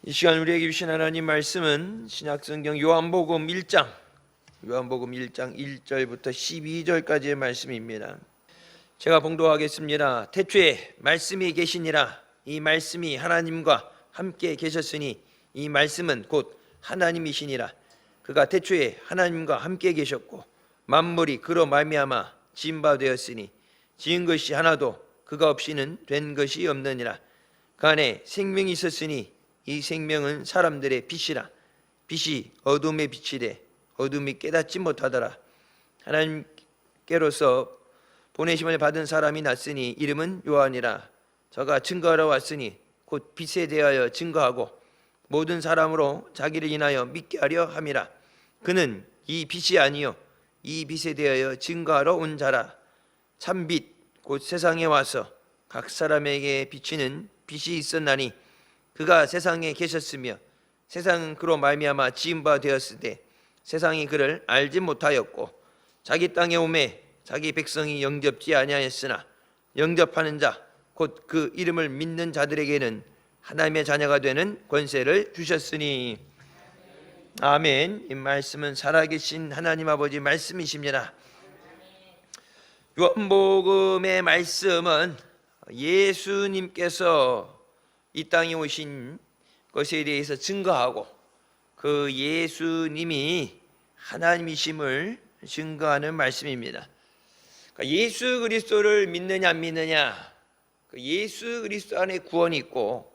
이 시간 우리에게 주신 하나님 말씀은 신약성경 요한복음 1장 1절부터 12절까지의 말씀입니다. 제가 봉독하겠습니다. 태초에 말씀이 계시니라. 이 말씀이 하나님과 함께 계셨으니 이 말씀은 곧 하나님이시니라. 그가 태초에 하나님과 함께 계셨고 만물이 그로 말미암아 지은 바 되었으니 지은 것이 하나도 그가 없이는 된 것이 없느니라. 그 안에 생명이 있었으니 이 생명은 사람들의 빛이라. 빛이 어둠의 빛이래 어둠이 깨닫지 못하더라. 하나님께로서 보내심을 받은 사람이 났으니 이름은 요한이라. 저가 증거하러 왔으니 곧 빛에 대하여 증거하고 모든 사람으로 자기를 인하여 믿게 하려 함이라. 그는 이 빛이 아니요 이 빛에 대하여 증거하러 온 자라. 참빛 곧 세상에 와서 각 사람에게 비치는 빛이 있었나니 그가 세상에 계셨으며 세상은 그로 말미암아 지은 바 되었을 때 세상이 그를 알지 못하였고 자기 땅에 오매 자기 백성이 영접지 아니하였으나 영접하는 자 곧 그 이름을 믿는 자들에게는 하나님의 자녀가 되는 권세를 주셨으니. 아멘. 이 말씀은 살아계신 하나님 아버지 말씀이십니다. 요한복음의 말씀은 예수님께서 이 땅에 오신 것에 대해서 증거하고 그 예수님이 하나님이심을 증거하는 말씀입니다. 그러니까 예수 그리스도를 믿느냐 안 믿느냐, 예수 그리스도 안에 구원이 있고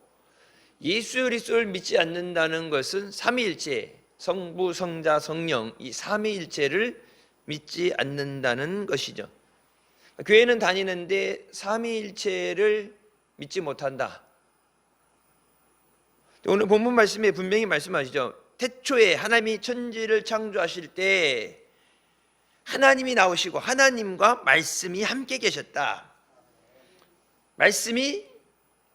예수 그리스도를 믿지 않는다는 것은 삼위일체, 성부, 성자, 성령 이 삼위일체를 믿지 않는다는 것이죠. 교회는 다니는데 삼위일체를 믿지 못한다. 오늘 본문 말씀에 분명히 말씀하시죠. 태초에 하나님이 천지를 창조하실 때 하나님이 나오시고 하나님과 말씀이 함께 계셨다. 말씀이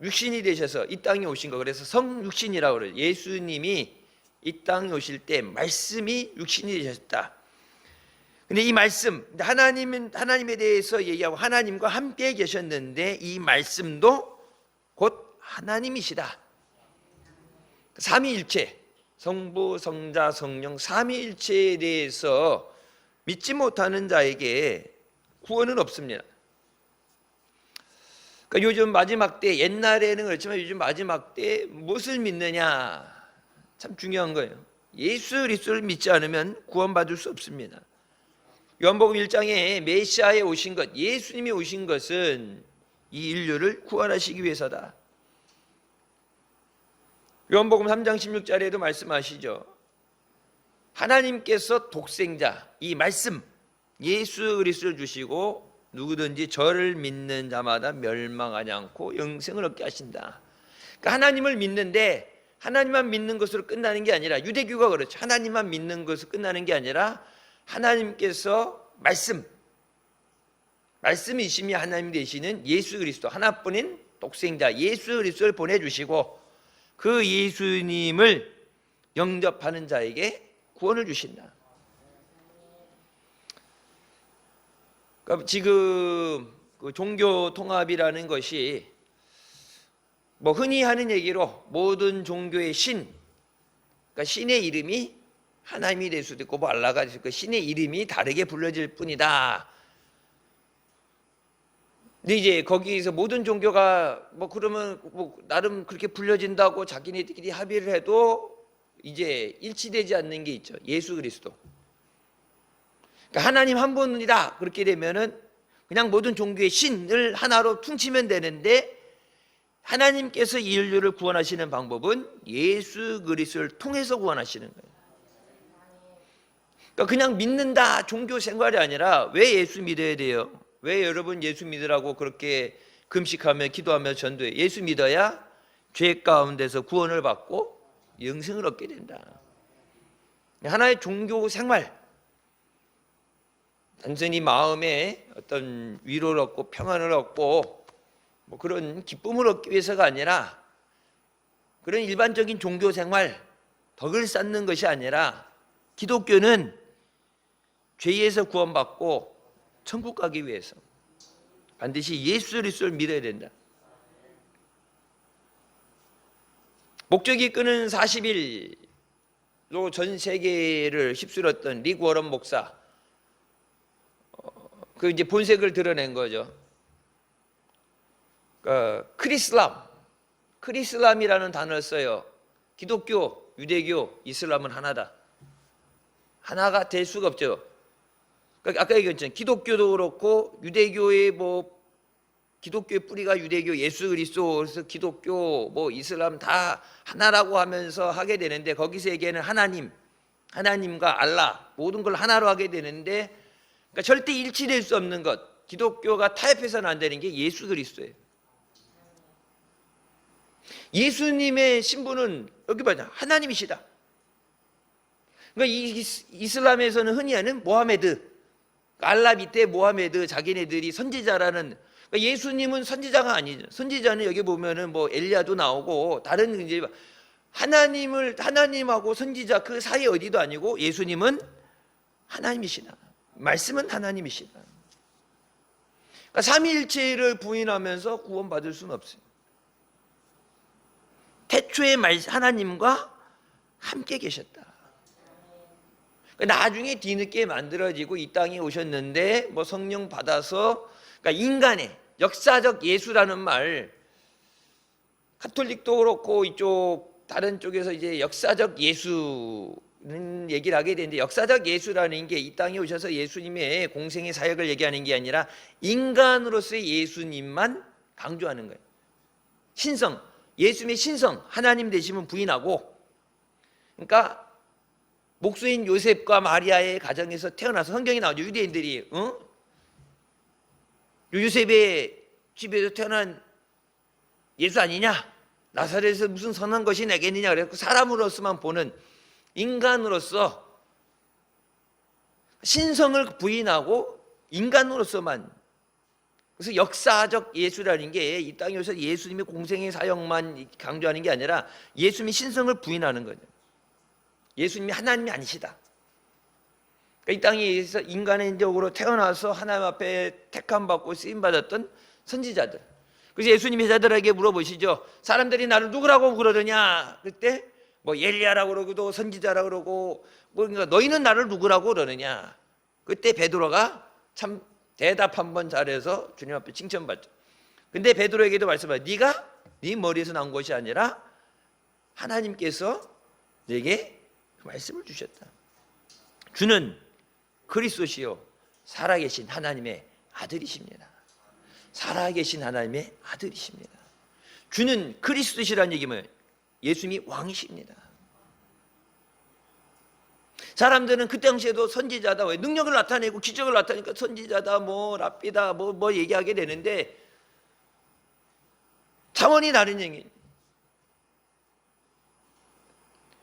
육신이 되셔서 이 땅에 오신 거, 그래서 성육신이라고 그래요. 예수님이 이 땅에 오실 때 말씀이 육신이 되셨다. 근데 이 말씀, 하나님에 대해서 얘기하고 하나님과 함께 계셨는데 이 말씀도 곧 하나님이시다. 삼위일체, 성부, 성자, 성령 삼위일체에 대해서 믿지 못하는 자에게 구원은 없습니다. 그러니까 요즘 마지막 때, 옛날에는 그렇지만 요즘 마지막 때 무엇을 믿느냐 참 중요한 거예요. 예수 그리스도를 믿지 않으면 구원받을 수 없습니다. 요한복음 1장에 메시아에 오신 것, 예수님이 오신 것은 이 인류를 구원하시기 위해서다. 요한복음 3장 16절에도 말씀하시죠. 하나님께서 독생자, 이 말씀 예수 그리스도를 주시고 누구든지 저를 믿는 자마다 멸망하지 않고 영생을 얻게 하신다. 그러니까 하나님을 믿는데 하나님만 믿는 것으로 끝나는 게 아니라, 유대교가 그렇죠. 하나님만 믿는 것으로 끝나는 게 아니라 하나님께서 말씀이시며 하나님 되시는 예수 그리스도, 하나뿐인 독생자 예수 그리스도를 보내주시고 그 예수님을 영접하는 자에게 구원을 주신다. 그러니까 지금 그 종교 통합이라는 것이 뭐 흔히 하는 얘기로 모든 종교의 신, 그러니까 신의 이름이 하나님이 될 수도 있고 뭐 알라가 될 수도 있고 신의 이름이 다르게 불려질 뿐이다. 근데 이제 거기서 모든 종교가 뭐 그러면 뭐 나름 그렇게 불려진다고 자기네들끼리 합의를 해도 이제 일치되지 않는 게 있죠. 예수 그리스도. 그러니까 하나님 한 분이다. 그렇게 되면은 그냥 모든 종교의 신을 하나로 퉁치면 되는데 하나님께서 이 인류를 구원하시는 방법은 예수 그리스도를 통해서 구원하시는 거예요. 그러니까 그냥 믿는다 종교 생활이 아니라 왜 예수 믿어야 돼요? 왜 여러분 예수 믿으라고 그렇게 금식하며 기도하며 전도해? 예수 믿어야 죄 가운데서 구원을 받고 영생을 얻게 된다. 하나의 종교 생활, 단순히 마음에 어떤 위로를 얻고 평안을 얻고 뭐 그런 기쁨을 얻기 위해서가 아니라, 그런 일반적인 종교 생활, 덕을 쌓는 것이 아니라 기독교는 죄에서 구원받고 천국 가기 위해서 반드시 예수 그리스도를 믿어야 된다. 목적이 끄는 40일로 전 세계를 휩쓸었던 릭 워런 목사, 그 이제 본색을 드러낸 거죠. 크리슬람이라는 단어를 써요. 기독교, 유대교, 이슬람은 하나다. 하나가 될 수가 없죠. 그러니까 아까 얘기했잖아요. 기독교도 그렇고 유대교의 기독교의 뿌리가 유대교, 예수 그리스도, 그래서 기독교, 이슬람 다 하나라고 하면서 하게 되는데, 거기서 얘기하는 하나님과 알라, 모든 걸 하나로 하게 되는데, 그러니까 절대 일치될 수 없는 것, 기독교가 타협해서는 안 되는 게 예수 그리스도예요. 예수님의 신분은 여기 봐요. 하나님이시다. 그러니까 이슬람에서는 흔히 하는 모하메드, 알라 밑에 모하메드, 자기네들이 선지자라는, 그러니까 예수님은 선지자가 아니죠. 선지자는 여기 보면은 엘리야도 나오고 다른 이제 하나님하고 선지자 그 사이 어디도 아니고 예수님은 하나님이시다. 말씀은 하나님이시다. 그러니까 삼위일체를 부인하면서 구원받을 수는 없어요. 태초에 하나님과 함께 계셨다. 나중에 뒤늦게 만들어지고 이 땅에 오셨는데 성령 받아서, 그러니까 인간의 역사적 예수라는 말, 카톨릭도 그렇고 이쪽 다른 쪽에서 이제 역사적 예수는 얘기를 하게 되는데, 역사적 예수라는 게 이 땅에 오셔서 예수님의 공생의 사역을 얘기하는 게 아니라 인간으로서의 예수님만 강조하는 거예요. 신성, 예수님의 신성, 하나님 되심은 부인하고, 그러니까 목수인 요셉과 마리아의 가정에서 태어나서, 성경이 나오죠. 유대인들이 요셉의 집에서 태어난 예수 아니냐? 나사렛에서 무슨 선한 것이 내겠느냐? 그래서 사람으로서만 보는, 인간으로서 신성을 부인하고 인간으로서만, 그래서 역사적 예수라는 게 이 땅에 오셔서 예수님의 공생의 사역만 강조하는 게 아니라 예수님의 신성을 부인하는 거죠. 예수님이 하나님이 아니시다. 그러니까 이 땅에서 인간적으로 태어나서 하나님 앞에 택함받고 쓰임받았던 선지자들, 그래서 예수님이 제자들에게 물어보시죠. 사람들이 나를 누구라고 그러느냐? 그때 엘리야라고 그러고 선지자라고 그러고, 그러니까 너희는 나를 누구라고 그러느냐? 그때 베드로가 참 대답 한번 잘해서 주님 앞에 칭찬받죠. 근데 베드로에게도 말씀하죠. 네가 네 머리에서 나온 것이 아니라 하나님께서 내게 그 말씀을 주셨다. 주는 그리스도시요 살아계신 하나님의 아들이십니다. 살아계신 하나님의 아들이십니다. 주는 그리스도시라는 얘기면 예수님이 왕이십니다. 사람들은 그 당시에도 선지자다, 왜 능력을 나타내고 기적을 나타내니까 선지자다, 랍비다, 얘기하게 되는데, 차원이 다른 얘기.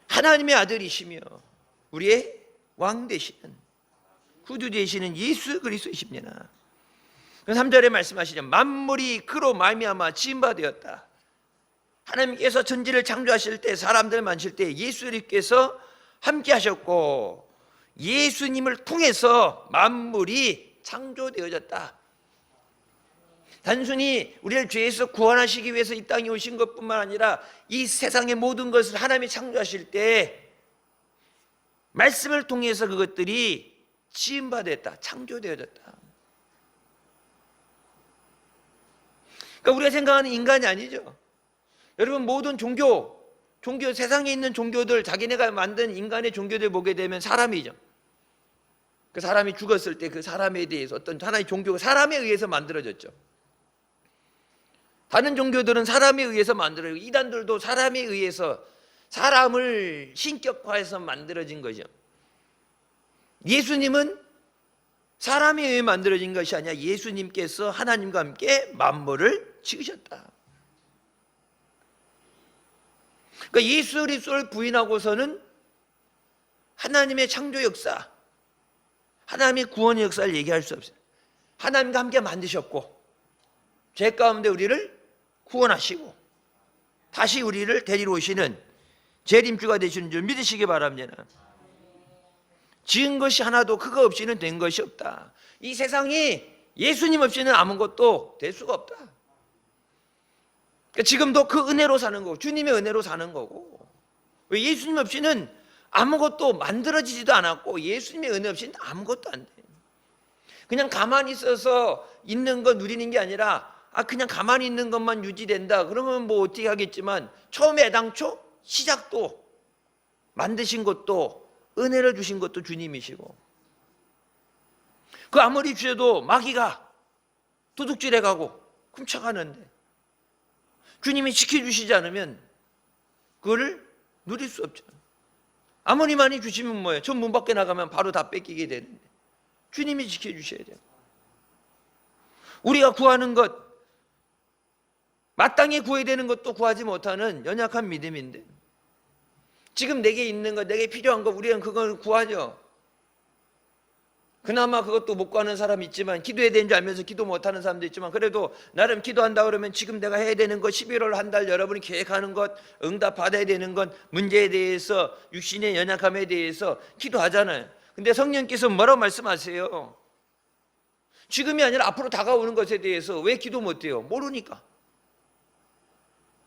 하나님의 아들이시며 우리의 왕 되시는, 구주 되시는 예수 그리스도이십니다. 3절에 말씀하시죠. 만물이 그로 말미암아 지은 바 되었다. 하나님께서 천지를 창조하실 때, 사람들 만실 때 예수님께서 함께 하셨고, 예수님을 통해서 만물이 창조되어졌다. 단순히 우리를 죄에서 구원하시기 위해서 이 땅에 오신 것뿐만 아니라 이 세상의 모든 것을 하나님이 창조하실 때 말씀을 통해서 그것들이 지음받았다, 창조되어졌다. 그러니까 우리가 생각하는 인간이 아니죠. 여러분, 모든 종교 세상에 있는 종교들, 자기네가 만든 인간의 종교들 보게 되면 사람이죠. 그 사람이 죽었을 때 그 사람에 대해서 어떤 하나의 종교가 사람에 의해서 만들어졌죠. 다른 종교들은 사람에 의해서 만들어지고, 이단들도 사람에 의해서 사람을 신격화해서 만들어진 거죠. 예수님은 사람에 의해 만들어진 것이 아니라 예수님께서 하나님과 함께 만물을 지으셨다. 그러니까 예수 그리스도를 부인하고서는 하나님의 창조 역사, 하나님의 구원의 역사를 얘기할 수 없어요. 하나님과 함께 만드셨고, 죄 가운데 우리를 구원하시고 다시 우리를 데리러 오시는 재림주가 되시는 줄 믿으시기 바랍니다. 지은 것이 하나도 그거 없이는 된 것이 없다. 이 세상이 예수님 없이는 아무것도 될 수가 없다. 그러니까 지금도 그 은혜로 사는 거고, 주님의 은혜로 사는 거고. 왜? 예수님 없이는 아무것도 만들어지지도 않았고, 예수님의 은혜 없이는 아무것도 안 돼. 그냥 가만히 있어서 있는 거 누리는 게 아니라, 그냥 가만히 있는 것만 유지된다 그러면 뭐 어떻게 하겠지만, 처음에 애당초 시작도 만드신 것도 은혜를 주신 것도 주님이시고, 그 아무리 주셔도 마귀가 도둑질해 가고 훔쳐가는데 주님이 지켜주시지 않으면 그거를 누릴 수 없죠. 아무리 많이 주시면 뭐예요? 저 문 밖에 나가면 바로 다 뺏기게 되는데 주님이 지켜주셔야 돼요. 우리가 구하는 것, 마땅히 구해야 되는 것도 구하지 못하는 연약한 믿음인데, 지금 내게 있는 것, 내게 필요한 것, 우리는 그걸 구하죠. 그나마 그것도 못 구하는 사람이 있지만, 기도해야 되는 줄 알면서 기도 못하는 사람도 있지만, 그래도 나름 기도한다 그러면 지금 내가 해야 되는 것, 11월 한 달 여러분이 계획하는 것, 응답 받아야 되는 것, 문제에 대해서, 육신의 연약함에 대해서 기도하잖아요. 근데 성령께서 뭐라고 말씀하세요? 지금이 아니라 앞으로 다가오는 것에 대해서 왜 기도 못해요? 모르니까.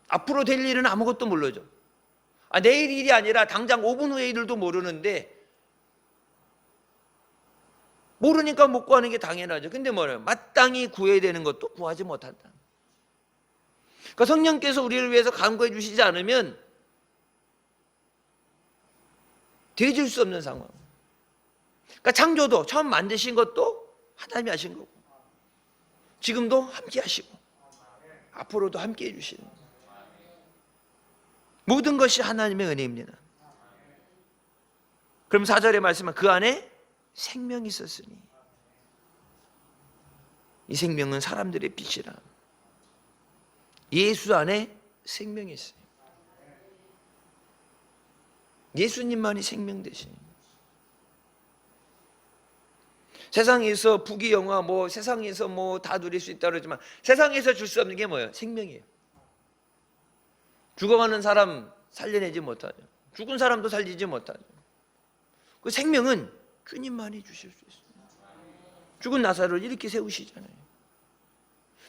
앞으로 될 일은 아무것도 모르죠. 내일 일이 아니라 당장 5분 후의 일도 모르는데, 모르니까 못 구하는 게 당연하죠. 근데 뭐래요? 마땅히 구해야 되는 것도 구하지 못한다. 그러니까 성령께서 우리를 위해서 간구해 주시지 않으면 되질 수 없는 상황. 그러니까 창조도 처음 만드신 것도 하나님이 하신 거고, 지금도 함께 하시고, 앞으로도 함께 해주시는 거예요. 모든 것이 하나님의 은혜입니다. 그럼 4절에 말씀은 그 안에 생명이 있었으니, 이 생명은 사람들의 빛이라. 예수 안에 생명이 있어요. 예수님만이 생명 되시니. 세상에서 부귀영화, 세상에서 다 누릴 수 있다 그러지만, 세상에서 줄 수 없는 게 뭐예요? 생명이에요. 죽어가는 사람 살려내지 못하죠. 죽은 사람도 살리지 못하죠. 그 생명은 주님만이 주실 수 있습니다. 죽은 나사로를 이렇게 세우시잖아요.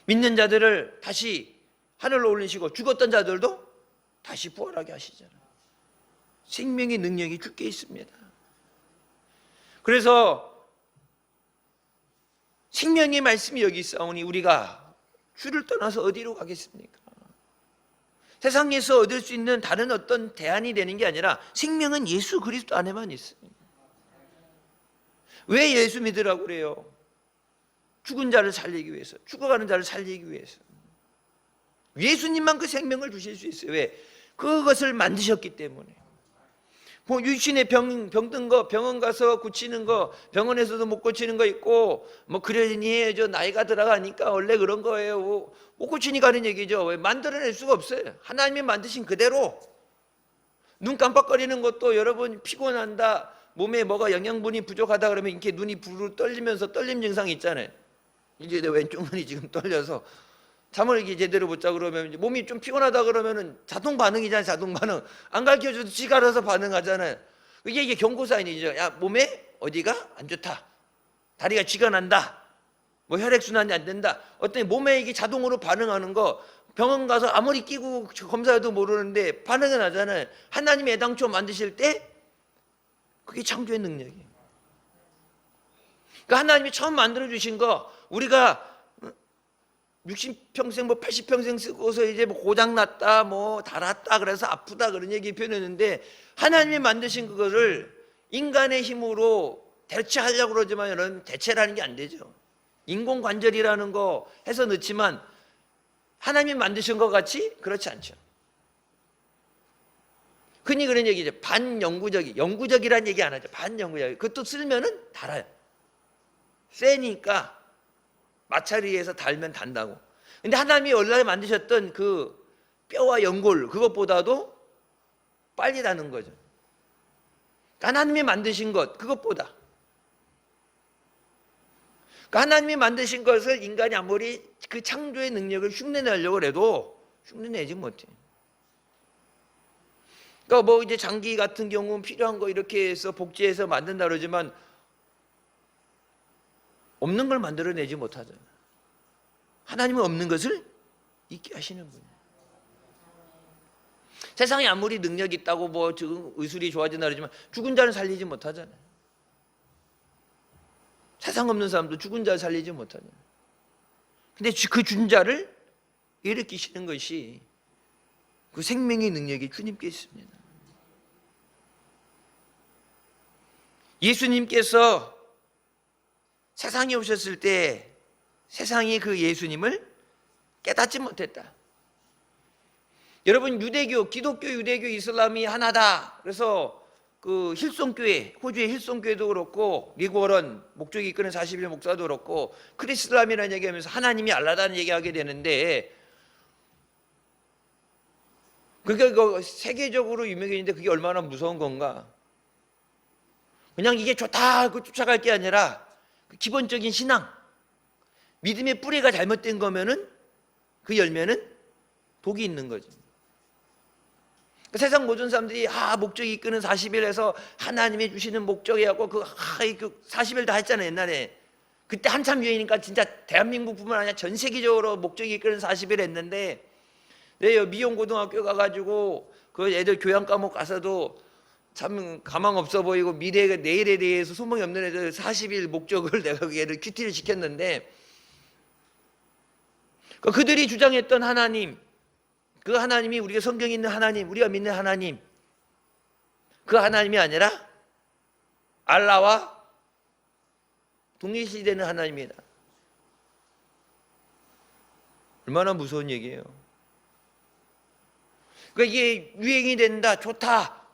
믿는 자들을 다시 하늘로 올리시고, 죽었던 자들도 다시 부활하게 하시잖아요. 생명의 능력이 주께 있습니다. 그래서 생명의 말씀이 여기 있사오니 우리가 주를 떠나서 어디로 가겠습니까? 세상에서 얻을 수 있는 다른 어떤 대안이 되는 게 아니라 생명은 예수 그리스도 안에만 있습니다. 왜 예수 믿으라고 그래요? 죽은 자를 살리기 위해서, 죽어가는 자를 살리기 위해서. 예수님만 그 생명을 주실 수 있어요. 왜? 그것을 만드셨기 때문에. 육신의 병든 거, 병원 가서 고치는 거, 병원에서도 못 고치는 거 있고, 그러니 나이가 들어가니까 원래 그런 거예요. 못 고치니까 하는 얘기죠. 왜? 만들어낼 수가 없어요. 하나님이 만드신 그대로. 눈 깜빡거리는 것도 여러분 피곤한다, 몸에 뭐가 영양분이 부족하다 그러면 이렇게 눈이 부르르 떨리면서 떨림 증상이 있잖아요. 이제 내 왼쪽 눈이 지금 떨려서 잠을 이렇게 제대로 못 자 그러면, 몸이 좀 피곤하다 그러면은 자동 반응이잖아요. 자동 반응. 안 가르쳐줘도 지가 알아서 반응하잖아요. 이게 경고 사인이죠. 야, 몸에 어디가 안 좋다, 다리가 쥐가 난다, 혈액순환이 안 된다. 어떤 몸에 이게 자동으로 반응하는 거, 병원 가서 아무리 끼고 검사해도 모르는데 반응은 하잖아요. 하나님이 애당초 만드실 때 그게 창조의 능력이에요. 그러니까 하나님이 처음 만들어 주신 거, 우리가 60평생 80평생 쓰고서 이제 고장 났다, 닳았다 그래서 아프다 그런 얘기 표현했는데, 하나님이 만드신 그거를 인간의 힘으로 대체하려고 그러지만 여러분, 대체라는 게 안 되죠. 인공관절이라는 거 해서 넣지만 하나님이 만드신 것 같이 그렇지 않죠. 흔히 그런 얘기죠. 영구적이라는 얘기 안 하죠. 반영구적. 그것도 쓰면은 달아요. 세니까 마찰리에서 달면 단다고. 근데 하나님이 원래 만드셨던 그 뼈와 연골, 그것보다도 빨리 다는 거죠. 하나님이 만드신 것, 그것보다. 하나님이 만드신 것을 인간이 아무리 그 창조의 능력을 흉내내려고 해도 흉내내지 못해. 그러니까 이제 장기 같은 경우는 필요한 거 이렇게 해서 복제해서 만든다 그러지만 없는 걸 만들어내지 못하잖아요. 하나님은 없는 것을 있게 하시는 분이에요. 세상에 아무리 능력 있다고 뭐 지금 의술이 좋아진다 그러지만 죽은 자는 살리지 못하잖아요. 세상 없는 사람도 죽은 자를 살리지 못하잖아요. 근데 그 죽은 자를 일으키시는 것이 그 생명의 능력이 주님께 있습니다. 예수님께서 세상에 오셨을 때 세상이 그 예수님을 깨닫지 못했다. 여러분, 기독교, 유대교, 이슬람이 하나다. 그래서 그 힐송교회, 호주의 힐송교회도 그렇고 리고런 목적이 이끄는 40일 목사도 그렇고 크리스람이라는 얘기하면서 하나님이 알라다는 얘기하게 되는데, 그게 세계적으로 유명해졌는데 그게 얼마나 무서운 건가? 그냥 이게 좋다 그 쫓아갈 게 아니라 그 기본적인 신앙, 믿음의 뿌리가 잘못된 거면은 그 열매는 독이 있는 거죠. 세상 모든 사람들이 목적이 이끄는 40일에서 하나님이 주시는 목적이라고 그 40일 다 했잖아요, 옛날에. 그때 한참 유행이니까 진짜 대한민국뿐만 아니라 전 세계적으로 목적이 이끄는 40일 했는데, 미용 고등학교 가가지고 그 애들 교양 과목 가서도 참 가망 없어 보이고 내일에 대해서 소망이 없는 애들 40일 목적을 내가 얘를 큐티를 시켰는데, 그들이 주장했던 하나님, 그 하나님이 우리가 성경에 있는 하나님, 우리가 믿는 하나님, 그 하나님이 아니라 알라와 동일시되는 하나님이다. 얼마나 무서운 얘기예요. 그러니까 이게 유행이 된다, 좋다,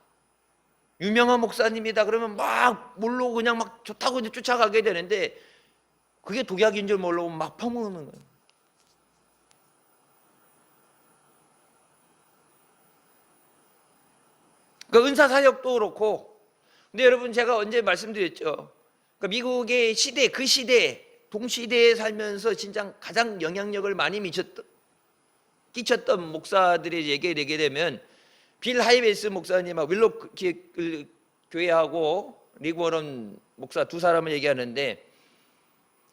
유명한 목사님이다 그러면 막 모르고 그냥 막 좋다고 이제 쫓아가게 되는데, 그게 독약인 줄 모르고 막 퍼먹는 거예요. 그러니까 은사 사역도 그렇고. 근데 여러분, 제가 언제 말씀드렸죠? 그러니까 미국의 시대, 그 시대, 동시대에 살면서 진짜 가장 영향력을 많이 끼쳤던 목사들의 얘기를 내게 되면, 빌 하이베스 목사님하고 윌록 교회하고 리그 워런 목사 두 사람을 얘기하는데,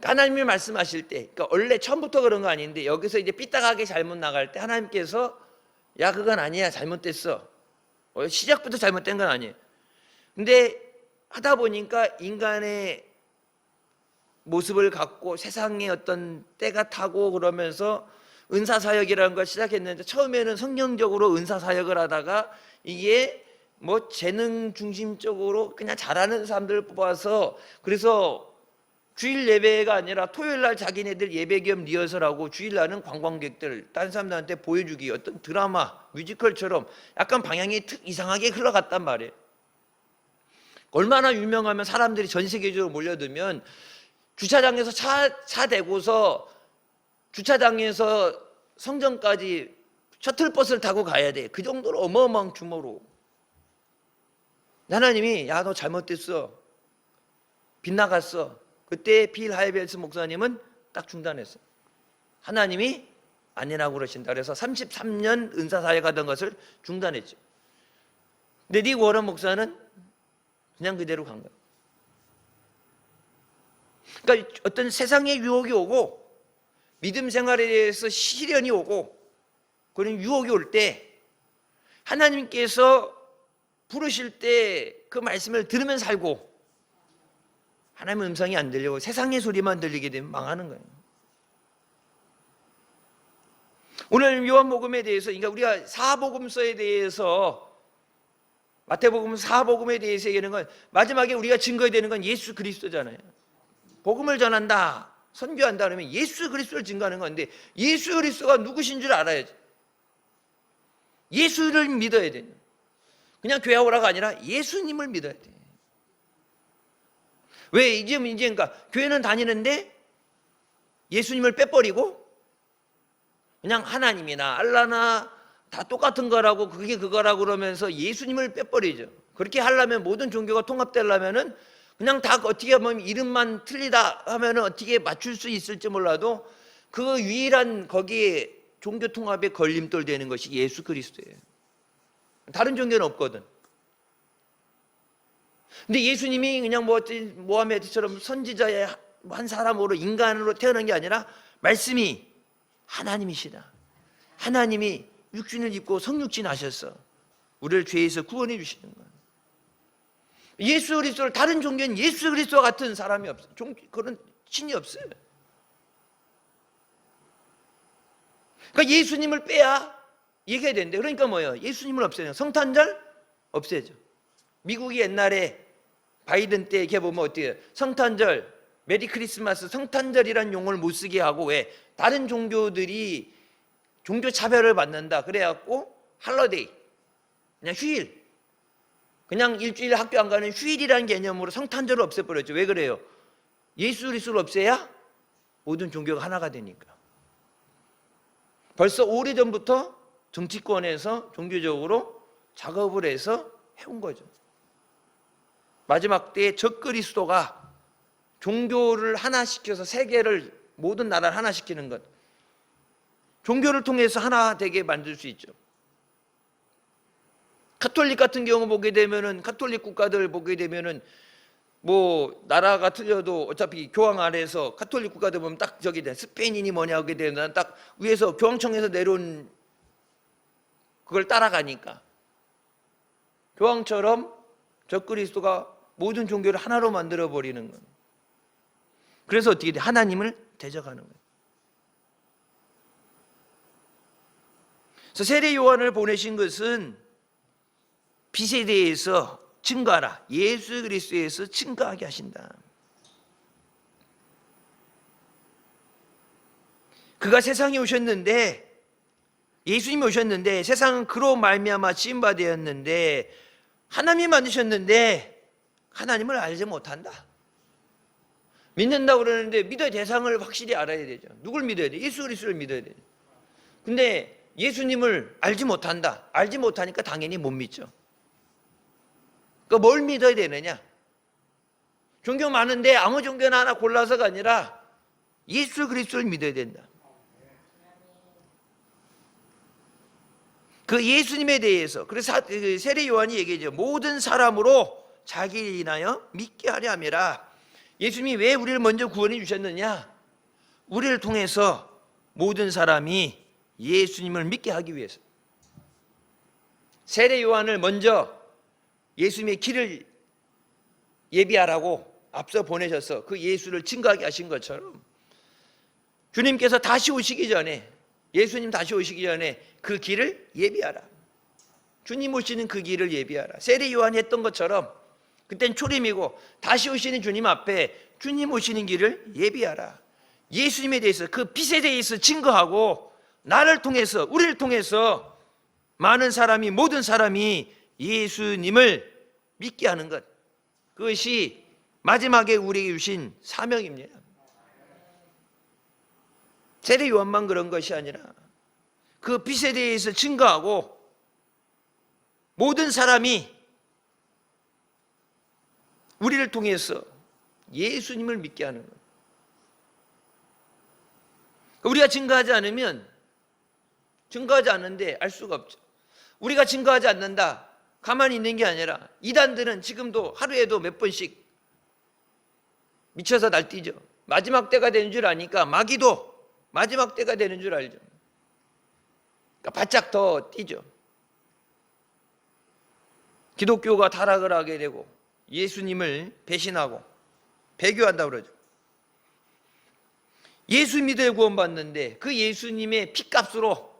하나님이 말씀하실 때, 그러니까 원래 처음부터 그런 거 아닌데 여기서 이제 삐딱하게 잘못 나갈 때 하나님께서 야, 그건 아니야, 잘못됐어. 시작부터 잘못된 건 아니에요. 근데 하다 보니까 인간의 모습을 갖고 세상에 어떤 때가 타고 그러면서 은사사역이라는 걸 시작했는데, 처음에는 성경적으로 은사사역을 하다가 이게 뭐 재능 중심적으로 그냥 잘하는 사람들을 뽑아서, 그래서 주일 예배가 아니라 토요일날 자기네들 예배 겸 리허설하고 주일날은 관광객들, 딴 사람들한테 보여주기, 어떤 드라마, 뮤지컬처럼 약간 방향이 이상하게 흘러갔단 말이에요. 얼마나 유명하면 사람들이 전 세계적으로 몰려들면 주차장에서 차 대고서 주차장에서 성전까지 셔틀버스를 타고 가야 돼. 그 정도로 어마어마한 규모로. 하나님이 야, 너 잘못됐어, 빗나갔어. 그때 빌 하이베스 목사님은 딱 중단했어요. 하나님이 아니라고 그러신다. 그래서 33년 은사사역 하던 것을 중단했죠. 근데 리그 워런 목사는 그냥 그대로 간 거예요. 그러니까 어떤 세상의 유혹이 오고 믿음 생활에 대해서 시련이 오고 그런 유혹이 올 때 하나님께서 부르실 때 그 말씀을 들으면 살고, 하나님의 음성이 안 들리고 세상의 소리만 들리게 되면 망하는 거예요. 오늘 요한복음에 대해서, 그러니까 우리가 사복음서에 대해서, 마태복음 사복음에 대해서 얘기하는 건 마지막에 우리가 증거해야 되는 건 예수 그리스도잖아요. 복음을 전한다, 선교한다 그러면 예수 그리스도를 증거하는 건데, 예수 그리스도가 누구신 줄 알아야지. 예수를 믿어야 돼요. 그냥 교회 오라가 아니라 예수님을 믿어야 돼. 왜 이제 그러니까 교회는 다니는데 예수님을 빼버리고 그냥 하나님이나 알라나 다 똑같은 거라고, 그게 그거라고 그러면서 예수님을 빼버리죠. 그렇게 하려면, 모든 종교가 통합되려면은 그냥 다 어떻게 보면 이름만 틀리다 하면은 어떻게 맞출 수 있을지 몰라도 그 유일한 거기에 종교 통합의 걸림돌 되는 것이 예수 그리스도예요. 다른 종교는 없거든. 근데 예수님이 그냥 모하메드처럼 선지자의 한 사람으로, 인간으로 태어난 게 아니라 말씀이 하나님이시다, 하나님이 육신을 입고 성육신 하셔서 우리를 죄에서 구원해 주시는 거예요. 예수 그리스도를, 다른 종교는 예수 그리스도 같은 사람이 없어요. 그런 신이 없어요. 그러니까 예수님을 빼야 얘기해야 되는데, 그러니까 뭐예요? 예수님을 없애요. 성탄절 없애죠. 미국이 옛날에 바이든 때 이렇게 보면 어떻게 해요? 성탄절, 메리 크리스마스, 성탄절이라는 용어를 못 쓰게 하고, 왜? 다른 종교들이 종교 차별을 받는다 그래갖고 할러데이, 그냥 휴일, 그냥 일주일 학교 안 가는 휴일이라는 개념으로 성탄절을 없애버렸죠. 왜 그래요? 예수 그리스도를 없애야 모든 종교가 하나가 되니까. 벌써 오래전부터 정치권에서 종교적으로 작업을 해서 해온 거죠. 마지막 때에 적그리스도가 종교를 하나 시켜서 세계를, 모든 나라를 하나 시키는 것, 종교를 통해서 하나 되게 만들 수 있죠. 가톨릭 같은 경우 보게 되면은, 가톨릭 국가들 보게 되면은 뭐 나라가 틀려도 어차피 교황 아래에서, 가톨릭 국가들 보면 딱 저기 돼, 스페인인이 뭐냐 하게 되면 딱 위에서 교황청에서 내려온 그걸 따라가니까, 교황처럼 적그리스도가 모든 종교를 하나로 만들어 버리는 거예요. 그래서 어떻게 돼? 하나님을 대적하는 거예요. 그래서 세례 요한을 보내신 것은 빛에 대해서 증거하라, 예수 그리스도에서 증거하게 하신다. 그가 세상에 오셨는데, 예수님이 오셨는데 세상은 그로 말미암아 지음바 되었는데, 하나님이 만드셨는데 하나님을 알지 못한다. 믿는다고 그러는데 믿어야 대상을 확실히 알아야 되죠. 누굴 믿어야 돼? 예수 그리스도를 믿어야 되죠. 근데 예수님을 알지 못한다. 알지 못하니까 당연히 못 믿죠. 그러니까 뭘 믿어야 되느냐? 종교 많은데 아무 종교나 하나 골라서가 아니라 예수 그리스도를 믿어야 된다. 그 예수님에 대해서, 그래서 세례 요한이 얘기하죠. 모든 사람으로 자기를 인하여 믿게 하려 함이라. 예수님이 왜 우리를 먼저 구원해 주셨느냐? 우리를 통해서 모든 사람이 예수님을 믿게 하기 위해서. 세례 요한을 먼저 예수님의 길을 예비하라고 앞서 보내셔서 그 예수를 증거하게 하신 것처럼, 주님께서 다시 오시기 전에, 예수님 다시 오시기 전에 그 길을 예비하라. 주님 오시는 그 길을 예비하라. 세례 요한이 했던 것처럼 그땐 초림이고, 다시 오시는 주님 앞에 주님 오시는 길을 예비하라. 예수님에 대해서, 그 빛에 대해서 증거하고, 나를 통해서, 우리를 통해서 많은 사람이, 모든 사람이 예수님을 믿게 하는 것, 그것이 마지막에 우리에게 주신 사명입니다. 세례 요한만 그런 것이 아니라 그 빛에 대해서 증거하고 모든 사람이 우리를 통해서 예수님을 믿게 하는 것. 우리가 증거하지 않으면, 증거하지 않는데 알 수가 없죠. 우리가 증거하지 않는다, 가만히 있는 게 아니라 이단들은 지금도 하루에도 몇 번씩 미쳐서 날뛰죠. 마지막 때가 되는 줄 아니까 마귀도 마지막 때가 되는 줄 알죠. 그러니까 바짝 더 뛰죠. 기독교가 타락을 하게 되고 예수님을 배신하고 배교한다고 그러죠. 예수 믿어야 구원받는데, 그 예수님의 피값으로,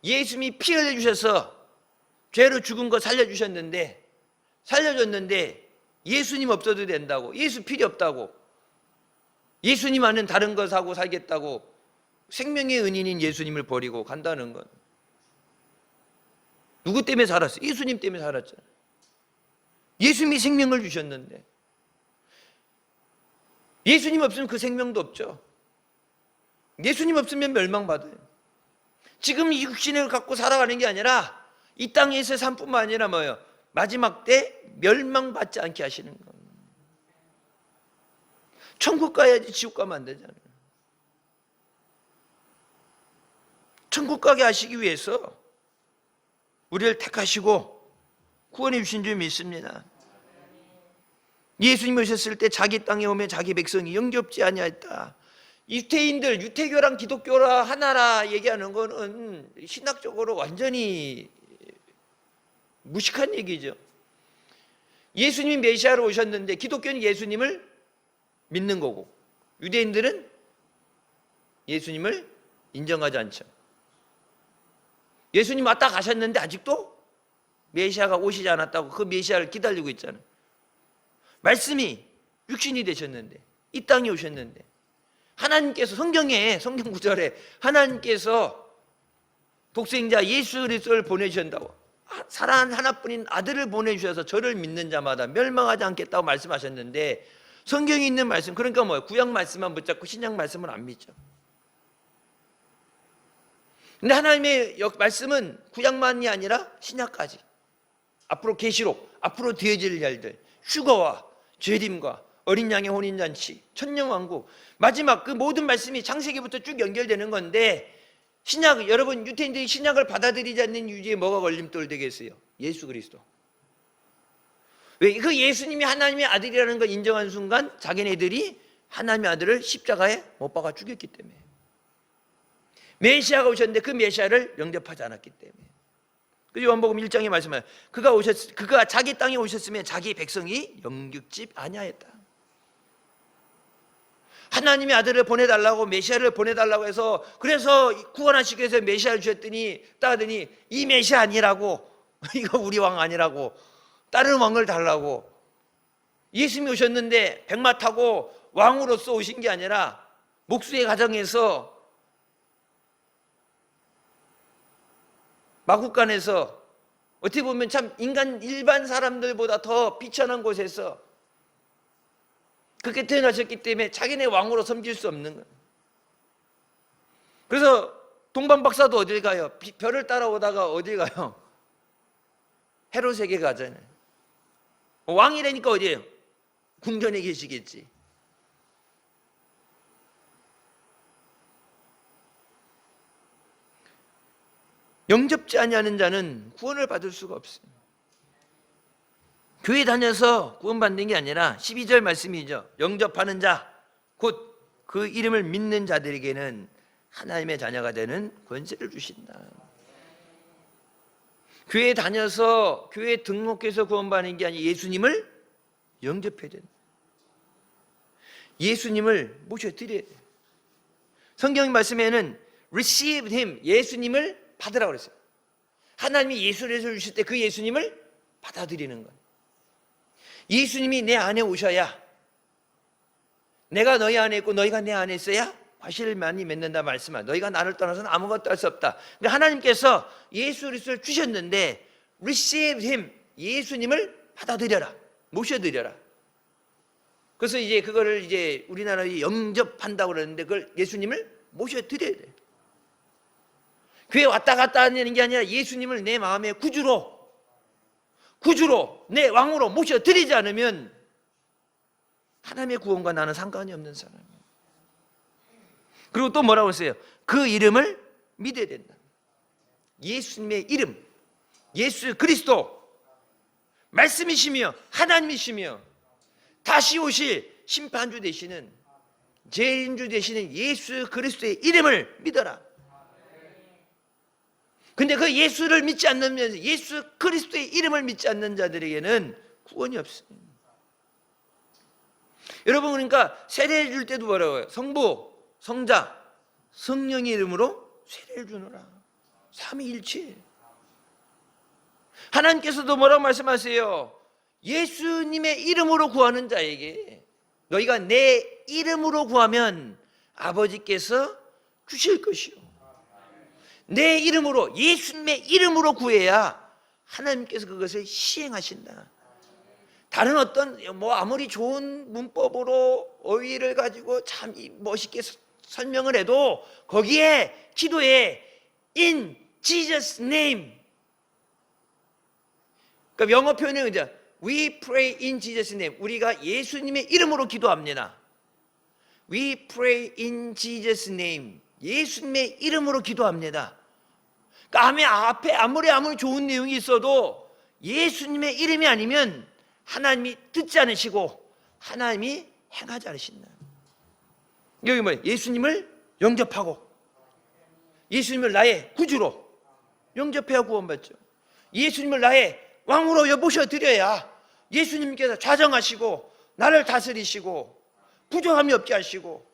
예수님이 피 흘려주셔서 죄로 죽은 거 살려주셨는데, 살려줬는데 예수님 없어도 된다고, 예수 필요 없다고, 예수님 아는 다른 거 사고 살겠다고 생명의 은인인 예수님을 버리고 간다는 건, 누구 때문에 살았어요? 예수님 때문에 살았잖아요. 예수님이 생명을 주셨는데, 예수님 없으면 그 생명도 없죠. 예수님 없으면 멸망받아요. 지금 이 육신을 갖고 살아가는 게 아니라 이 땅에서의 삶뿐만 아니라 뭐예요? 마지막 때 멸망받지 않게 하시는 겁니다. 천국 가야지 지옥 가면 안 되잖아요. 천국 가게 하시기 위해서 우리를 택하시고 구원해 주신 줄 믿습니다. 예수님 오셨을 때 자기 땅에 오면 자기 백성이 영접지 아니하였다. 유태인들, 유태교랑 기독교라 하나라 얘기하는 거는 신학적으로 완전히 무식한 얘기죠. 예수님이 메시아로 오셨는데 기독교는 예수님을 믿는 거고 유대인들은 예수님을 인정하지 않죠. 예수님 왔다 가셨는데 아직도 메시아가 오시지 않았다고 그 메시아를 기다리고 있잖아요. 말씀이 육신이 되셨는데 이 땅에 오셨는데 하나님께서 성경 구절에 하나님께서 독생자 예수 그리스도를 보내주신다고 사랑하는 하나뿐인 아들을 보내주셔서 저를 믿는 자마다 멸망하지 않겠다고 말씀하셨는데 성경에 있는 말씀, 그러니까 뭐예요? 구약 말씀만 붙잡고 신약 말씀을 안 믿죠. 근데 하나님의 말씀은 구약만이 아니라 신약까지 앞으로 계시록, 앞으로 되어질 일들, 휴거와 재림과 어린 양의 혼인잔치, 천년왕국, 마지막 그 모든 말씀이 창세기부터 쭉 연결되는 건데 신약, 여러분 유태인들이 신약을 받아들이지 않는 이유에 뭐가 걸림돌 되겠어요? 예수 그리스도. 왜? 그 예수님이 하나님의 아들이라는 걸 인정한 순간 자기네들이 하나님의 아들을 십자가에 못 박아 죽였기 때문에, 메시아가 오셨는데 그 메시아를 영접하지 않았기 때문에. 그래서 요한복음 1장에 말씀하여 그가 자기 땅에 오셨으면 자기 백성이 영육집 아니하였다. 하나님의 아들을 보내달라고, 메시아를 보내달라고 해서, 그래서 구원하시기 위해서 메시아를 주셨더니 따더니 이 메시아 아니라고, 이거 우리 왕 아니라고, 다른 왕을 달라고. 예수님이 오셨는데 백마 타고 왕으로서 오신 게 아니라 목수의 가정에서 마국간에서 어떻게 보면 참 일반 사람들보다 더 비천한 곳에서 그렇게 태어나셨기 때문에 자기네 왕으로 섬길 수 없는 거예요. 그래서 동방박사도 어딜 가요? 별을 따라오다가 어딜 가요? 헤롯에게 가잖아요. 왕이라니까 어디에요? 궁전에 계시겠지. 영접지 아니하는 자는 구원을 받을 수가 없어요. 교회 다녀서 구원받는 게 아니라 12절 말씀이죠. 영접하는 자, 곧 그 이름을 믿는 자들에게는 하나님의 자녀가 되는 권세를 주신다. 교회 다녀서 교회 등록해서 구원받는 게 아니라 예수님을 영접해야 된다. 예수님을 모셔드려야 돼요. 성경 말씀에는 receive him, 예수님을 받으라고 그랬어요. 하나님이 예수를 주실 때 그 예수님을 받아들이는 거예요. 예수님이 내 안에 오셔야, 내가 너희 안에 있고 너희가 내 안에 있어야 과실을 많이 맺는다 말씀하. 너희가 나를 떠나서는 아무것도 할 수 없다. 근데 하나님께서 예수 그리스도를 주셨는데 receive him, 예수님을 받아들여라, 모셔드려라. 그래서 이제 그거를 이제 우리나라에 영접한다고 그러는데 그걸 예수님을 모셔드려야 돼요. 교회 왔다 갔다 하는 게 아니라 예수님을 내 마음의 구주로 내 왕으로 모셔드리지 않으면 하나님의 구원과 나는 상관이 없는 사람이에요. 그리고 또 뭐라고 했어요? 그 이름을 믿어야 된다. 예수님의 이름, 예수 그리스도, 말씀이시며 하나님이시며 다시 오실 심판주 되시는, 재림주 되시는 예수 그리스도의 이름을 믿어라. 근데 그 예수를 믿지 않는, 예수 그리스도의 이름을 믿지 않는 자들에게는 구원이 없습니다. 여러분, 그러니까 세례를 줄 때도 뭐라고 해요? 성부, 성자, 성령의 이름으로 세례를 주노라. 삼위일체. 하나님께서도 뭐라고 말씀하세요? 예수님의 이름으로 구하는 자에게, 너희가 내 이름으로 구하면 아버지께서 주실 것이요. 내 이름으로, 예수님의 이름으로 구해야 하나님께서 그것을 시행하신다. 다른 어떤 아무리 좋은 문법으로 어휘를 가지고 참 멋있게 설명을 해도 거기에 기도에 in Jesus name, 그러니까 영어 표현은 이제 we pray in Jesus name, 우리가 예수님의 이름으로 기도합니다. We pray in Jesus name, 예수님의 이름으로 기도합니다. 그러니까 앞에 아무리 좋은 내용이 있어도 예수님의 이름이 아니면 하나님이 듣지 않으시고 하나님이 행하지 않으신다. 여기 뭐예요? 예수님을 영접하고 예수님을 나의 구주로 영접해야 구원받죠. 예수님을 나의 왕으로 모셔드려야 예수님께서 좌정하시고 나를 다스리시고 부정함이 없게 하시고,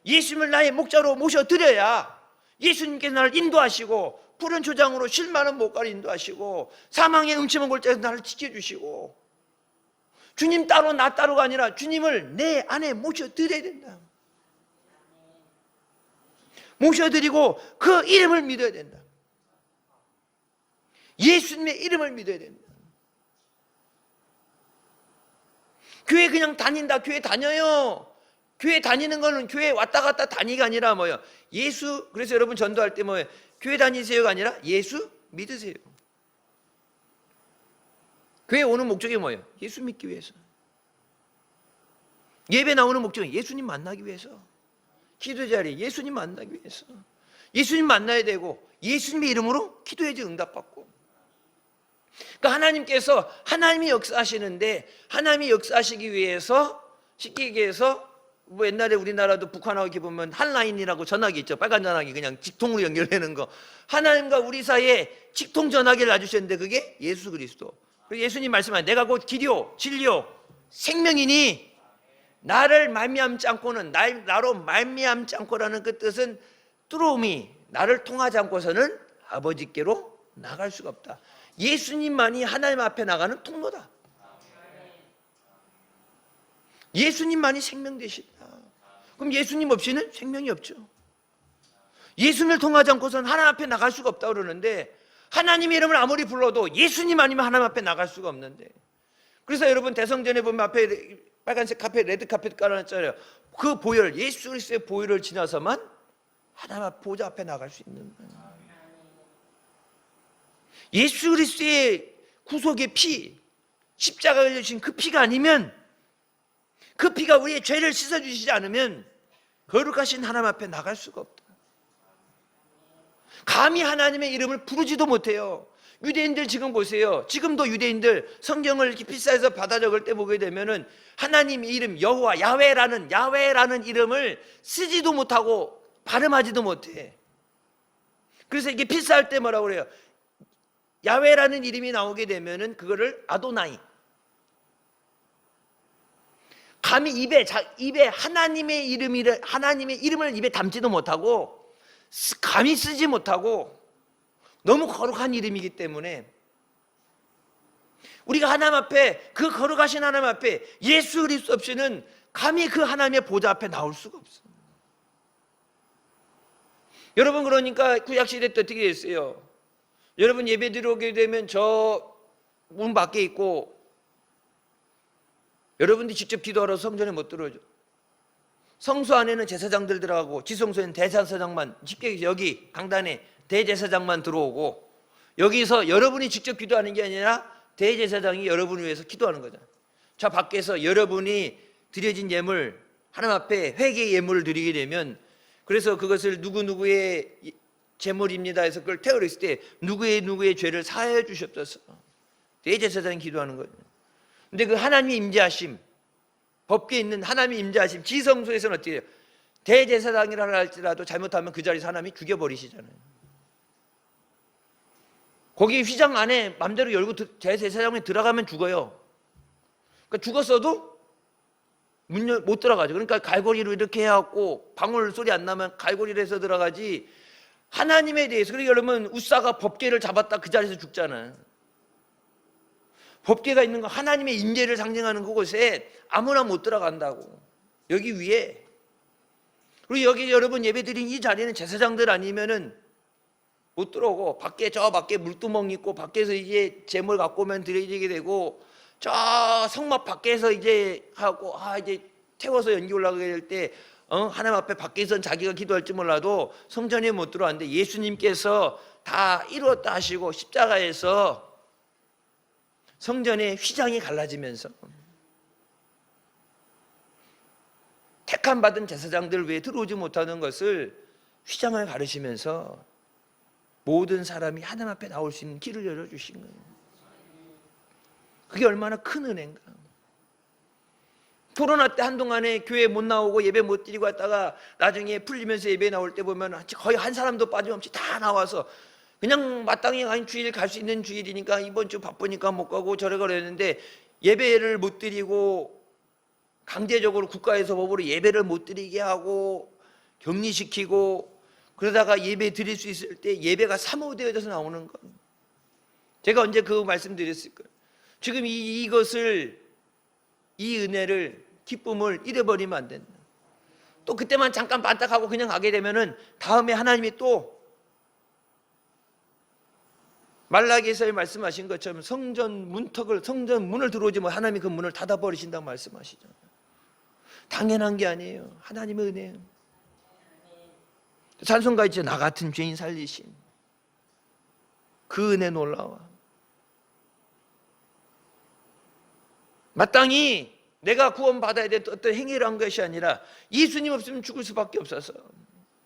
예수님을 나의 목자로 모셔드려야 예수님께서 나를 인도하시고 푸른 초장으로 쉴 만한 목가를 인도하시고 사망의 음침한 골짜기에서 나를 지켜주시고, 주님 따로 나 따로가 아니라 주님을 내 안에 모셔드려야 된다. 모셔드리고 그 이름을 믿어야 된다. 예수님의 이름을 믿어야 된다. 교회 그냥 다닌다, 교회 다녀요. 교회 다니는 거는 교회 왔다 갔다 다니가 아니라 뭐예요? 예수, 그래서 여러분 전도할 때 뭐예요? 교회 다니세요가 아니라 예수 믿으세요. 교회 오는 목적이 뭐예요? 예수 믿기 위해서. 예배 나오는 목적은 예수님 만나기 위해서. 기도 자리에 예수님 만나기 위해서. 예수님 만나야 되고 예수님의 이름으로 기도해야지 응답받고. 그러니까 하나님께서 하나님이 역사하시는데, 하나님이 역사하시기 위해서 쉽게 얘기해서 뭐 옛날에 우리나라도 북한하고 이렇게 보면 한라인이라고 전화기 있죠. 빨간 전화기 그냥 직통으로 연결되는 거. 하나님과 우리 사이에 직통 전화기를 놔주셨는데 그게 예수 그리스도. 예수님 말씀하신 내가 곧 길이요 진리요 생명이니 나를 말미암지 않고는 나로 말미암지 않고라는 그 뜻은 뚜로미, 나를 통하지 않고서는 아버지께로 나갈 수가 없다. 예수님만이 하나님 앞에 나가는 통로다. 예수님만이 생명 되시다. 그럼 예수님 없이는 생명이 없죠. 예수님을 통하지 않고서는 하나님 앞에 나갈 수가 없다 그러는데, 하나님의 이름을 아무리 불러도 예수님 아니면 하나님 앞에 나갈 수가 없는데, 그래서 여러분 대성전에 보면 앞에 빨간색 카펫, 레드 카펫 깔아놨잖아요. 그 보혈, 예수 그리스도의 보혈을 지나서만 하나님 앞 보좌 앞에 나갈 수 있는 거예요. 예수 그리스도의 구속의 피, 십자가에 흘려주신 그 피가 아니면, 그 피가 우리의 죄를 씻어주시지 않으면 거룩하신 하나님 앞에 나갈 수가 없다. 감히 하나님의 이름을 부르지도 못해요. 유대인들 지금 보세요. 지금도 유대인들 성경을 이렇게 필사해서 받아 적을 때 보게 되면은 하나님의 이름 여호와, 야훼라는 이름을 쓰지도 못하고 발음하지도 못해. 그래서 이게 필사할 때 뭐라고 그래요? 야훼라는 이름이 나오게 되면은 그거를 아도나이, 감히 입에 하나님의 이름을 입에 담지도 못하고 감히 쓰지 못하고 너무 거룩한 이름이기 때문에 우리가 하나님 앞에, 그 거룩하신 하나님 앞에 예수 그리스도 없이는 감히 그 하나님의 보좌 앞에 나올 수가 없어요. 여러분, 그러니까 구약시대 때 어떻게 됐어요? 여러분 예배 들어오게 되면 저 문 밖에 있고 여러분들이 직접 기도하러 성전에 못 들어오죠. 성소 안에는 제사장들 들어가고 지성소에는 대제사장만, 쉽게 여기 강단에 대제사장만 들어오고, 여기서 여러분이 직접 기도하는 게 아니라 대제사장이 여러분을 위해서 기도하는 거잖아요. 저 밖에서 여러분이 드려진 예물, 하나님 앞에 회개의 예물을 드리게 되면, 그래서 그것을 누구누구의 제물입니다 해서 그걸 태워했을 때 누구의 죄를 사하여 주시옵소서, 대제사장이 기도하는 거예요. 근데 그 하나님의 임재하심, 법궤에 있는 하나님의 임재하심, 지성소에서는 어떻게 해요? 대제사장이라 할지라도 잘못하면 그 자리에서 하나님이 죽여버리시잖아요. 거기 휘장 안에 맘대로 열고 대제사장에 들어가면 죽어요. 그러니까 죽었어도 못 들어가죠. 그러니까 갈고리로 이렇게 해갖고 방울 소리 안 나면 갈고리로 해서 들어가지, 하나님에 대해서. 그러니까 여러분 우사가 법궤를 잡았다 그 자리에서 죽잖아요. 법궤가 있는 거, 하나님의 임재를 상징하는 그곳에 아무나 못 들어간다고. 여기 위에. 그리고 여기 여러분 예배드린 이 자리는 제사장들 아니면은 못 들어오고, 밖에 저 밖에 물두멍 있고 밖에서 이제 제물 갖고 오면 드려지게 되고, 저 성막 밖에서 이제 하고 이제 태워서 연기 올라가게 될 때 하나님 앞에 밖에선 자기가 기도할지 몰라도 성전에 못 들어왔는데 예수님께서 다 이루었다 하시고 십자가에서 성전의 휘장이 갈라지면서 택함 받은 제사장들 외에 들어오지 못하는 것을 휘장을 가르시면서 모든 사람이 하나님 앞에 나올 수 있는 길을 열어주신 거예요. 그게 얼마나 큰 은혜인가. 코로나 때 한동안에 교회 못 나오고 예배 못 드리고 왔다가 나중에 풀리면서 예배 나올 때 보면 거의 한 사람도 빠짐없이 다 나와서 그냥 마땅히 아닌 주일 갈 수 있는 주일이니까 이번 주 바쁘니까 못 가고 저래 그랬는데, 예배를 못 드리고 강제적으로 국가에서 법으로 예배를 못 드리게 하고 격리시키고 그러다가 예배 드릴 수 있을 때 예배가 사모되어져서 나오는 건, 제가 언제 그 말씀 드렸을 거예요. 지금 이것을, 이 은혜를, 기쁨을 잃어버리면 안 된다. 또 그때만 잠깐 반딱하고 그냥 가게 되면은 다음에 하나님이 또 말라기에서 말씀하신 것처럼 성전 문을 들어오지 못 하나님이 그 문을 닫아버리신다고 말씀하시잖아요. 당연한 게 아니에요. 하나님의 은혜예요. 찬송가 있죠. 나 같은 죄인 살리신 그 은혜 놀라워. 마땅히 내가 구원받아야 될 어떤 행위를 한 것이 아니라 예수님 없으면 죽을 수밖에 없어서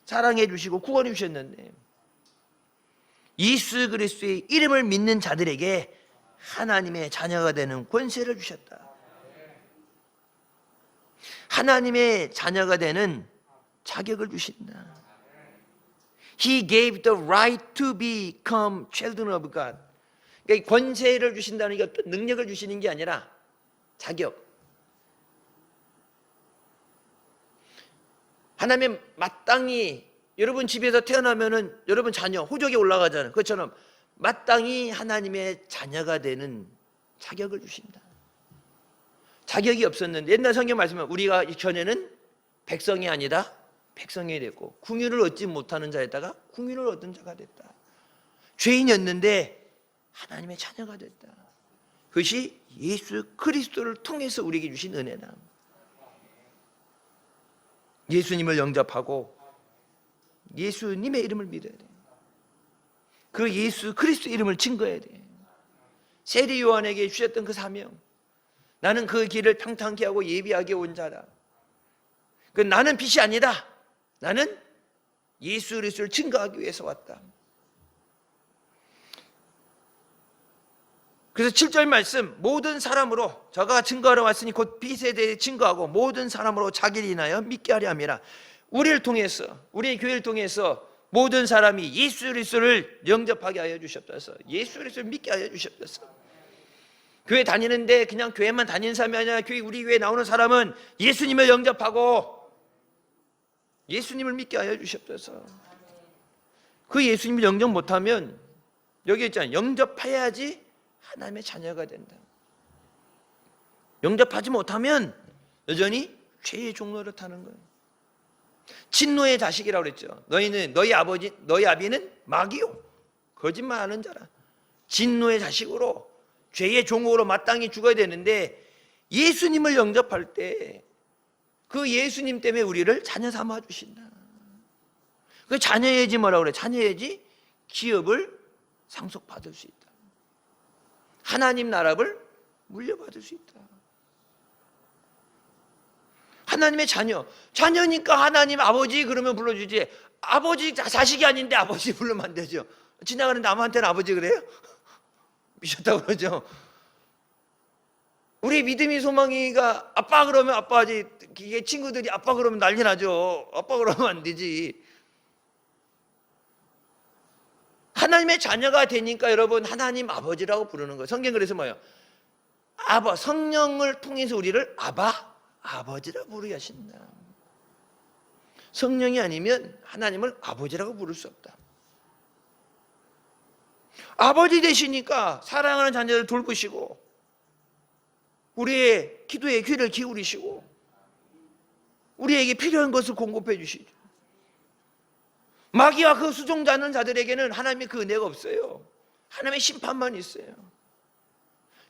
사랑해 주시고 구원해 주셨는데, 예수 그리스도의 이름을 믿는 자들에게 하나님의 자녀가 되는 권세를 주셨다. 하나님의 자녀가 되는 자격을 주신다. He gave the right to become children of God. 그러니까 권세를 주신다는 게 어떤 능력을 주시는 게 아니라 자격. 하나님 마땅히, 여러분 집에서 태어나면은 여러분 자녀 호적에 올라가잖아요. 그것처럼 마땅히 하나님의 자녀가 되는 자격을 주신다. 자격이 없었는데, 옛날 성경 말씀은 우리가 전에는 백성이 아니다 백성이 됐고, 궁유를 얻지 못하는 자에다가 궁유를 얻은 자가 됐다. 죄인이었는데 하나님의 자녀가 됐다. 그것이 예수 그리스도를 통해서 우리에게 주신 은혜다. 예수님을 영접하고 예수님의 이름을 믿어야 돼. 그 예수 그리스도 이름을 증거해야 돼. 세리 요한에게 주셨던 그 사명, 나는 그 길을 평탄케 하고 예비하게 온 자다. 그 나는 빛이 아니다. 나는 예수 그리스도를 증거하기 위해서 왔다. 그래서 7절 말씀, 모든 사람으로 저가 증거하러 왔으니 곧 빛에 대해 증거하고 모든 사람으로 자기를 인하여 믿게 하려 함이라. 우리를 통해서, 우리의 교회를 통해서 모든 사람이 예수 그리스도를 영접하게 하여 주셨다서, 예수 그리스도를 믿게 하여 주셨다서. 교회 다니는데 그냥 교회만 다니는 사람이 아니라 우리 교회에 나오는 사람은 예수님을 영접하고 예수님을 믿게 하여 주셨다서. 그 예수님을 영접 못하면 여기 있잖아요. 영접해야지 하나님의 자녀가 된다. 영접하지 못하면 여전히 죄의 종로를 타는 거예요. 진노의 자식이라고 그랬죠. 너희 아비는 마귀요, 거짓말하는 자라. 진노의 자식으로 죄의 종으로 마땅히 죽어야 되는데, 예수님을 영접할 때 그 예수님 때문에 우리를 자녀 삼아 주신다. 그 자녀의지 뭐라고 그래? 자녀의지 기업을 상속받을 수 있다. 하나님 나라를 물려받을 수 있다. 하나님의 자녀니까 하나님 아버지 그러면 불러주지, 아버지 자식이 아닌데 아버지 부르면 안 되죠. 지나가는데 아무한테는 아버지 그래요? 미쳤다고 그러죠. 우리 믿음이 소망이가 아빠 그러면 아빠지, 이게 친구들이 아빠 그러면 난리 나죠. 아빠 그러면 안 되지. 하나님의 자녀가 되니까 여러분 하나님 아버지라고 부르는 거예요. 성경 그래서 뭐예요? 성령을 통해서 우리를 아버지라 부르게 하신다. 성령이 아니면 하나님을 아버지라고 부를 수 없다. 아버지 되시니까 사랑하는 자녀를 돌보시고 우리의 기도에 귀를 기울이시고 우리에게 필요한 것을 공급해 주시죠. 마귀와 그 수종자는 자들에게는 하나님의 그 은혜가 없어요. 하나님의 심판만 있어요.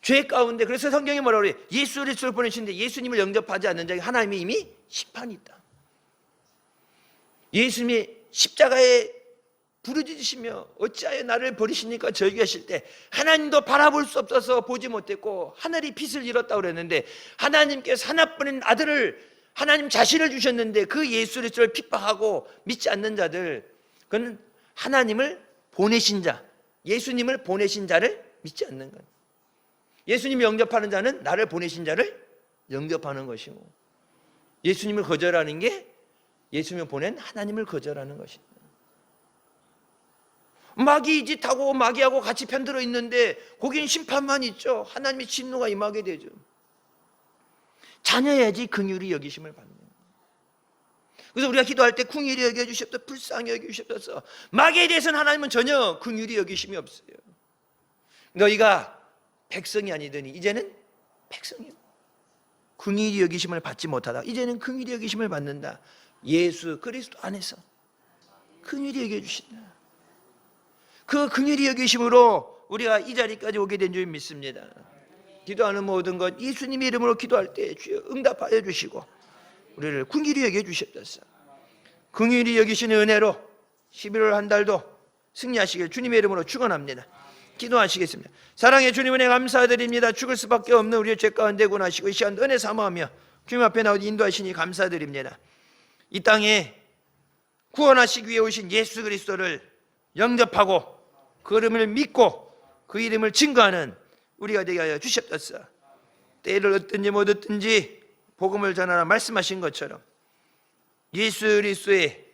죄 가운데. 그래서 성경이 뭐라고 그래요? 예수 그리스도를 보내시는데 예수님을 영접하지 않는 자에게 하나님이 이미 심판이 있다. 예수님이 십자가에 부르짖으시며 어찌하여 나를 버리십니까 절규하실 때 하나님도 바라볼 수 없어서 보지 못했고 하늘이 빛을 잃었다고 그랬는데, 하나님께서 하나뿐인 아들을, 하나님 자신을 주셨는데 그 예수 그리스도를 핍박하고 믿지 않는 자들, 그건 하나님을 보내신 자, 예수님을 보내신 자를 믿지 않는 거예요. 예수님 영접하는 자는 나를 보내신 자를 영접하는 것이고, 예수님을 거절하는 게 예수님을 보낸 하나님을 거절하는 것입니다. 마귀 짓하고 마귀하고 같이 편들어 있는데 거기는 심판만 있죠. 하나님의 진노가 임하게 되죠. 자녀야지 긍휼히 여기심을 받는 거예요. 그래서 우리가 기도할 때 긍휼히 여겨주셨다, 불쌍히 여겨주셨다. 마귀에 대해서는 하나님은 전혀 긍휼히 여기심이 없어요. 너희가 백성이 아니더니 이제는 백성이요. 긍휼히 여기심을 받지 못하다 이제는 긍휼히 여기심을 받는다. 예수 그리스도 안에서 긍휼히 여겨주신다. 그 긍휼히 여기심으로 우리가 이 자리까지 오게 된 줄 믿습니다. 기도하는 모든 것 예수님의 이름으로 기도할 때 주여 응답하여 주시고 우리를 긍휼히 여겨주셨다. 긍휼히 여기시는 은혜로 11월 한 달도 승리하시길 주님의 이름으로 축원합니다. 기도하시겠습니다. 사랑의 주님 은혜 감사드립니다. 죽을 수밖에 없는 우리의 죄 가운데 구원하시고 이 시간 은혜 사모하며 주님 앞에 나오니 인도하시니 감사드립니다. 이 땅에 구원하시기 위해 오신 예수 그리스도를 영접하고 그 이름을 믿고 그 이름을 증거하는 우리가 되게 하여 주셨다. 때를 얻든지 못 얻든지 복음을 전하라 말씀하신 것처럼 예수 그리스도의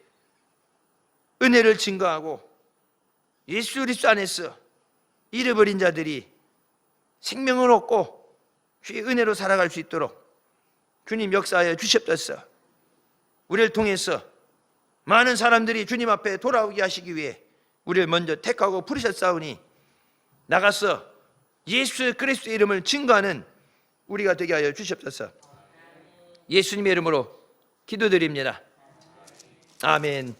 은혜를 증거하고 예수 그리스도 안에서 잃어버린 자들이 생명을 얻고 주의 은혜로 살아갈 수 있도록 주님 역사하여 주셨다. 우리를 통해서 많은 사람들이 주님 앞에 돌아오게 하시기 위해 우리를 먼저 택하고 부르셨사오니 나가서 예수 그리스도의 이름을 증거하는 우리가 되게 하여 주시옵소서. 예수님의 이름으로 기도드립니다. 아멘.